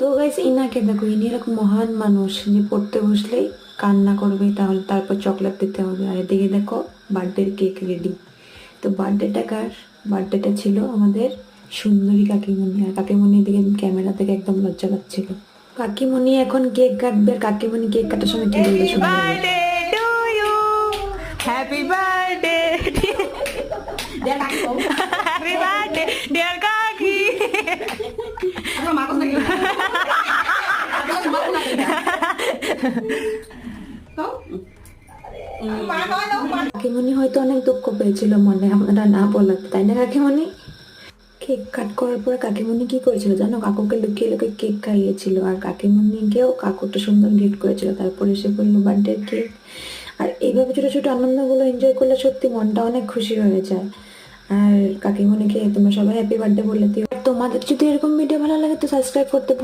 তো গাইস ইনাকে দেখো, ইনি এরকম মহান মানুষ যে পড়তে বসলেই কান্না করবে, তাহলে তারপর চকলেট দিতে হবে। আর এদিকে দেখো বার্থডের কেক রেডি। তো বার্থডেটা কার? বার্থডেটা ছিল আমাদের সুন্দরী কাকিমণি। আর কাকিমণি দিকে ক্যামেরা থেকে একদম লজ্জা পাচ্ছিল। কাকিমণি এখন কেক কাটবে। আর কাকিমণি কেক কাটার সময় কি বলবে শুনবে? Birthday to you, happy birthday, happy birthday dear কাকি। কাকিমণি হয়তো অনেক দুঃখ পেয়েছিল মনে, আমরা না বলাতে, তাই না কাকিমণি? কেক কাট করার পরে কাকিমণি কি করেছিল জানো? কাকুকে লুকিয়ে লুকিয়ে কেক খাইয়েছিল। আর কাকিমণিকেও কাকু একটা সুন্দর গিফট করেছিল। তারপরে সে বললো বার্থডে কেক। আর এইভাবে ছোট ছোট আনন্দগুলো এনজয় করলে সত্যি মনটা অনেক খুশি হয়ে যায়। আর কাকিমণিকে তোমরা সবাই হ্যাপি বার্থডে বলে দিও। আর তোমাদের যদি এরকম ভিডিও ভালো লাগে তো সাবস্ক্রাইব করতে ভুলো